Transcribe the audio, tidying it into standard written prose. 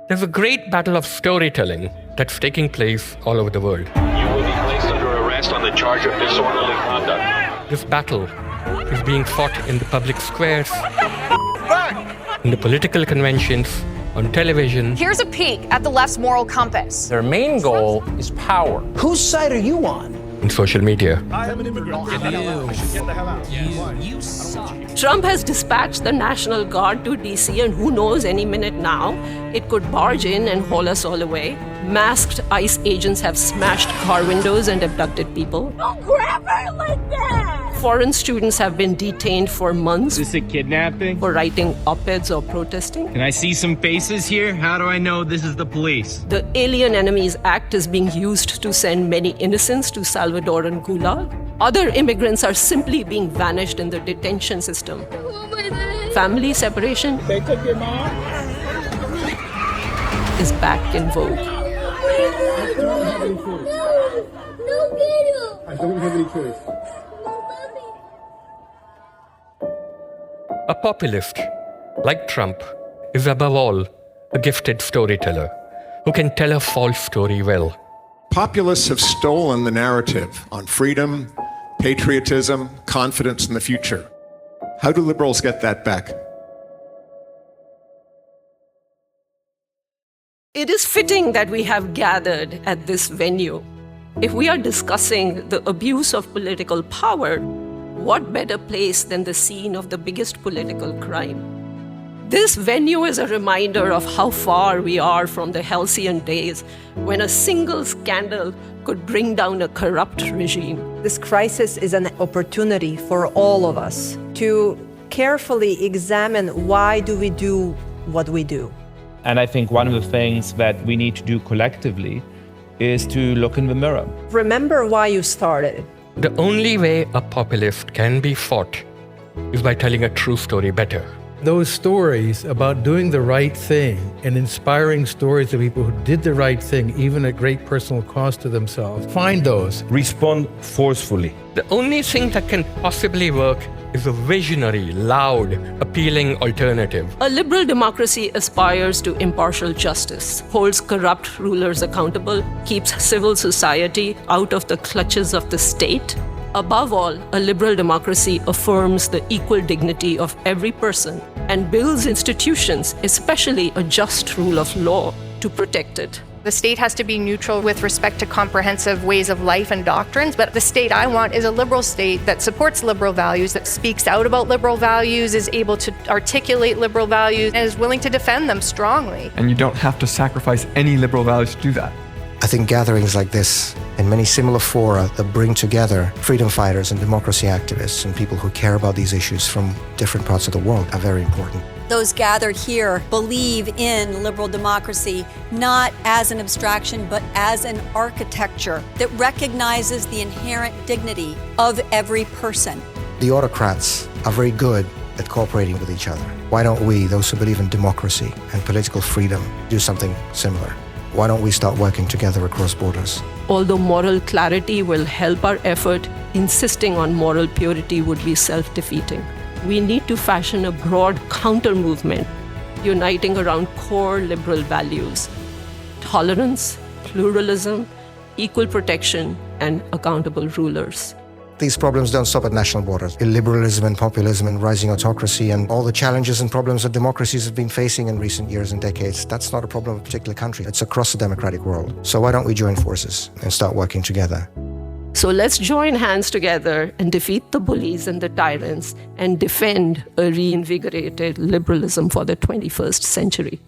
There's a great battle of storytelling that's taking place all over the world. You will be placed under arrest on the charge of disorderly conduct. This battle is being fought in the public squares, in the political conventions, on television. Here's a peek at the left's moral compass. Their main goal is power. Whose side are you on? In social media. Trump has dispatched the National Guard to DC, and who knows, any minute now, it could barge in and haul us all away. Masked ICE agents have smashed car windows and abducted people. Don't grab her like that! Foreign students have been detained for months. Is this a kidnapping? For writing op-eds or protesting. Can I see some faces here? How do I know this is the police? The Alien Enemies Act is being used to send many innocents to Salvadoran gulag. Other immigrants are simply being vanished in the detention system. Family separation is back in vogue. I don't have any choice. A populist, like Trump, is above all a gifted storyteller who can tell a false story well. Populists have stolen the narrative on freedom, patriotism, confidence in the future. How do liberals get that back? It is fitting that we have gathered at this venue. If we are discussing the abuse of political power, what better place than the scene of the biggest political crime? This venue is a reminder of how far we are from the halcyon days when a single scandal could bring down a corrupt regime. This crisis is an opportunity for all of us to carefully examine why do we do what we do. And I think one of the things that we need to do collectively is to look in the mirror. Remember why you started. The only way a populist can be fought is by telling a true story better. Those stories about doing the right thing and inspiring stories of people who did the right thing, even at great personal cost to themselves, find those. Respond forcefully. The only thing that can possibly work is a visionary, loud, appealing alternative. A liberal democracy aspires to impartial justice, holds corrupt rulers accountable, keeps civil society out of the clutches of the state. Above all, a liberal democracy affirms the equal dignity of every person and builds institutions, especially a just rule of law, to protect it. The state has to be neutral with respect to comprehensive ways of life and doctrines, but the state I want is a liberal state that supports liberal values, that speaks out about liberal values, is able to articulate liberal values, and is willing to defend them strongly. And you don't have to sacrifice any liberal values to do that. I think gatherings like this and many similar fora that bring together freedom fighters and democracy activists and people who care about these issues from different parts of the world are very important. Those gathered here believe in liberal democracy not as an abstraction, but as an architecture that recognizes the inherent dignity of every person. The autocrats are very good at cooperating with each other. Why don't we, those who believe in democracy and political freedom, do something similar? Why don't we start working together across borders? Although moral clarity will help our effort, insisting on moral purity would be self-defeating. We need to fashion a broad counter-movement, uniting around core liberal values: tolerance, pluralism, equal protection, and accountable rulers. These problems don't stop at national borders. Illiberalism and populism and rising autocracy and all the challenges and problems that democracies have been facing in recent years and decades, that's not a problem of a particular country. It's across the democratic world. So why don't we join forces and start working together? So let's join hands together and defeat the bullies and the tyrants and defend a reinvigorated liberalism for the 21st century.